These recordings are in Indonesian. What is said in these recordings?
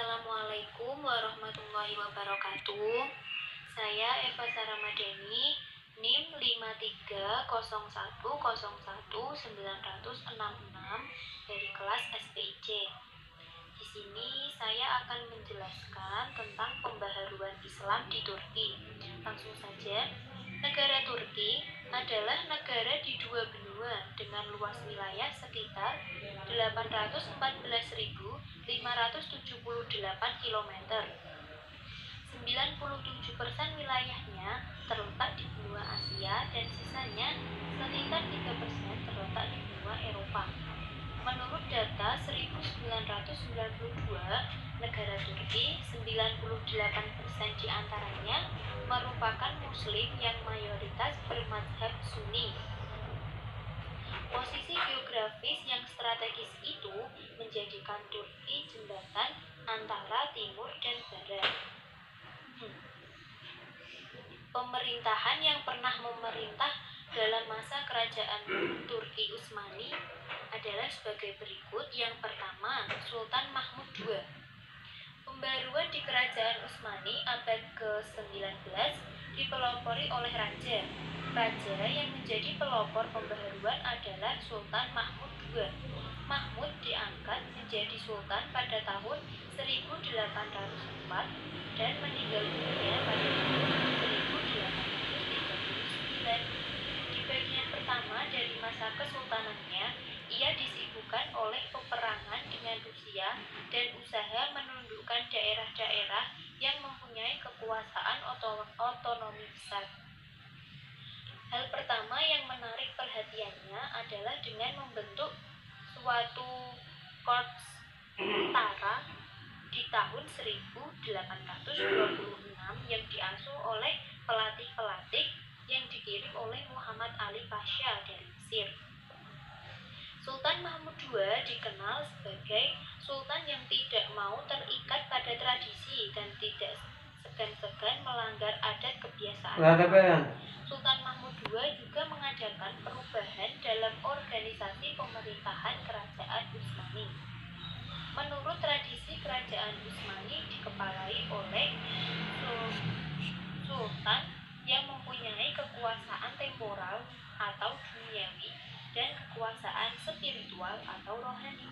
Assalamualaikum warahmatullahi wabarakatuh. Saya Eva Saramadani, NIM 530101966 dari kelas SPIC. Di sini saya akan menjelaskan tentang pembaharuan Islam di Turki. Langsung saja, negara Turki adalah negara di dua benua dengan luas wilayah sekitar 814.578 km. 97% wilayahnya terletak di benua Asia dan sisanya sekitar 3% terletak di benua Eropa. Menurut data 1992, negara Turki 98% diantaranya merupakan Muslim yang mayoritas bermadzhab Sunni. Posisi geografis yang strategis itu menjadikan Turki jembatan antara timur dan barat. Pemerintahan yang pernah memerintah dalam masa kerajaan Turki Utsmani adalah sebagai berikut. Yang pertama, Sultan Mahmud II. Pembaruan di kerajaan Utsmani abad ke-19 dipelopori oleh raja. Raja yang menjadi pelopor pembaharuan adalah Sultan Mahmud II. Mahmud diangkat menjadi sultan pada tahun 1804 dan meninggal dunia pada tahun 1839. Di bagian pertama dari masa kesultanannya, ia disibukkan oleh peperangan dengan Rusia dan usaha menundukkan daerah-daerah yang mempunyai kekuasaan otonomi besar. Hal pertama yang menarik perhatiannya adalah dengan membentuk suatu korps tentara di tahun 1826 yang diasuh oleh pelatih-pelatih yang dikirim oleh Muhammad Ali Pasha dari Mesir. Sultan Mahmud II dikenal sebagai sultan yang tidak mau terikat pada tradisi dan tidak segan-segan melanggar adat kebiasaan. Sultan Mahmud II juga mengadakan perubahan dalam organisasi pemerintahan kerajaan Utsmani. Menurut tradisi, kerajaan Utsmani dikepalai oleh sultan yang mempunyai kekuasaan temporal atau duniawi dan kekuasaan spiritual atau rohani.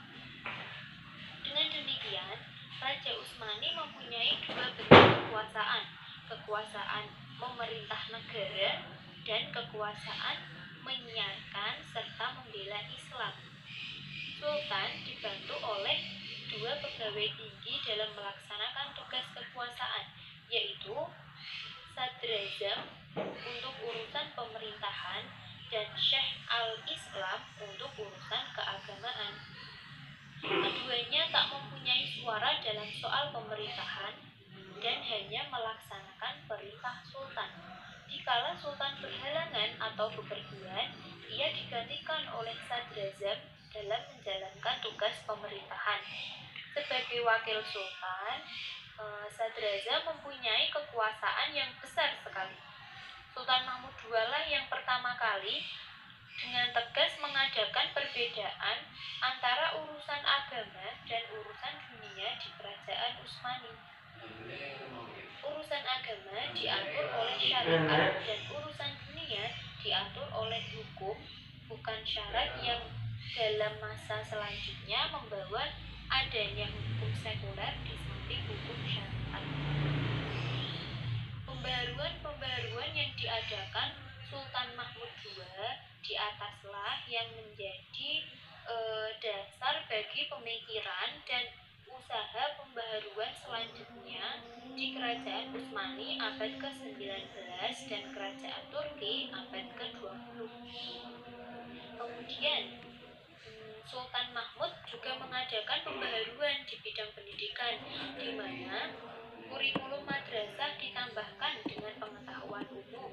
Dengan demikian, Raja Utsmani mempunyai dua bentuk kekuasaan: kekuasaan memerintah negara dan kekuasaan menyiarkan serta membela Islam. Sultan dibantu oleh dua pegawai tinggi dalam melaksanakan tugas kekuasaan, yaitu Sadrazam untuk urusan pemerintahan dan Syekh al-Islam untuk urusan keagamaan. Keduanya tak mempunyai suara dalam soal pemerintahan dan hanya melaksanakan perintah sultan. Dikala sultan berhalangan atau bepergian, ia digantikan oleh Sadrazam dalam menjalankan tugas pemerintahan. Sebagai wakil sultan, Sadrazam mempunyai kekuasaan yang besar sekali. Sultan Mahmud II lah yang pertama kali dengan tegas mengadakan perbedaan antara urusan agama dan urusan dunia di kerajaan Utsmani. Urusan agama diatur oleh syariat dan urusan dunia diatur oleh hukum, bukan syarat yang dalam masa selanjutnya membawa adanya hukum sekuler di samping hukum syariat. Pembaharuan yang diadakan Sultan Mahmud II di ataslah yang menjadi dasar bagi pemikiran dan usaha pembaharuan selanjutnya di kerajaan Utsmani abad ke-19 dan kerajaan Turki abad ke-20. Kemudian Sultan Mahmud juga mengadakan pembaharuan di bidang pendidikan, di mana kurikulum madrasah ditambahkan dengan pengetahuan umum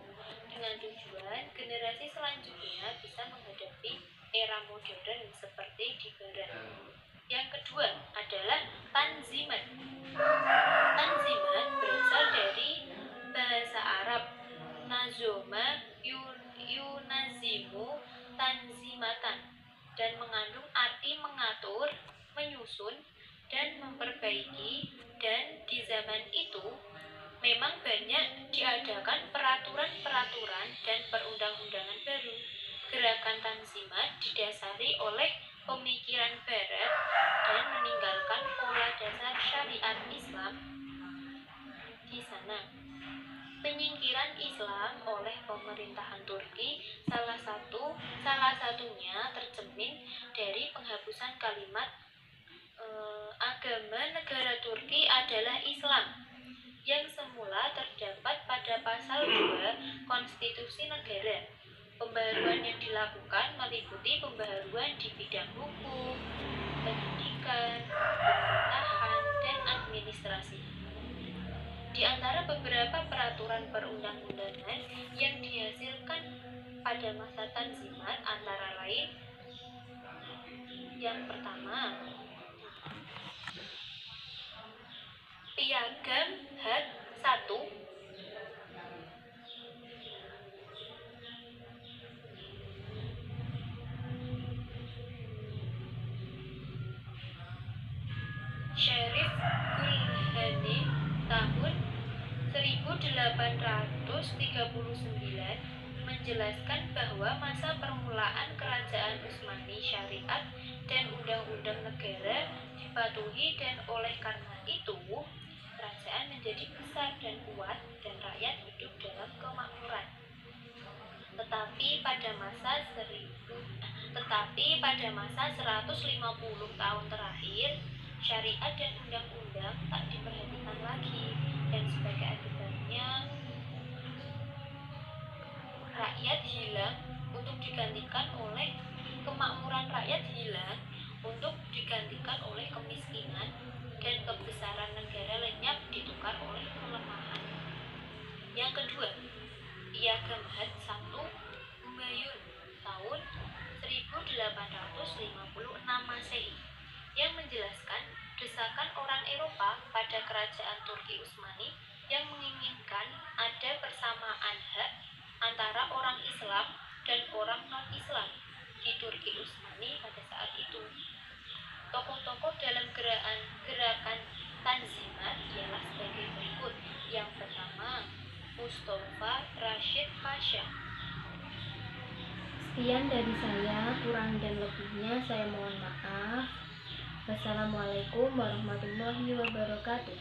dengan tujuan generasi selanjutnya bisa menghadapi era modern seperti di barat. Yang kedua adalah tanzimat. Tanzimat berasal dari bahasa Arab nazoma yunazimu tanzimatan dan mengandung arti mengatur, menyusun, dan memperbaiki, dan di zaman itu memang banyak diadakan peraturan-peraturan dan perundang-undangan baru. Gerakan Tanzimat didasari oleh pemikiran Barat dan meninggalkan pola dasar syariat Islam di sana. Penyingkiran Islam oleh pemerintahan Turki salah satunya tercermin dari penghapusan kalimat agama negara Turki adalah Islam yang semula terdapat pada pasal 2 Konstitusi Negara. Pembaharuan yang dilakukan meliputi pembaharuan di bidang hukum, pendidikan, pemerintahan, dan administrasi. Di antara beberapa peraturan perundang-undangan yang dihasilkan pada masa Tanzimat antara lain, yang pertama, Piagam Hak 1, Syarif Gulhani tahun 1839 menjelaskan bahwa masa permulaan kerajaan Utsmani syariat dan undang-undang negara dipatuhi, dan oleh karena itu kerajaan menjadi besar dan kuat dan rakyat hidup dalam kemakmuran. Tetapi pada masa 150 tahun terakhir, syariat dan undang-undang tak diperhatikan lagi, dan sebagai akibatnya rakyat hilang untuk digantikan oleh kemakmuran, rakyat hilang untuk digantikan oleh kemiskinan, dan kebesaran negara lenyap ditukar oleh kelemahan. Yang kedua, Piagam Hak 1 Humayun tahun 1856 Masehi yang menjelaskan desakan orang Eropa pada kerajaan Turki Utsmani yang menginginkan ada persamaan hak antara orang Islam dan orang non-Islam di Turki Utsmani pada saat itu. Tokoh-tokoh dalam gerakan Tanzimat ialah sebagai berikut. Yang pertama, Mustafa Rashid Pasha. Sekian dari saya, kurang dan lebihnya saya mohon maaf. Wassalamualaikum warahmatullahi wabarakatuh.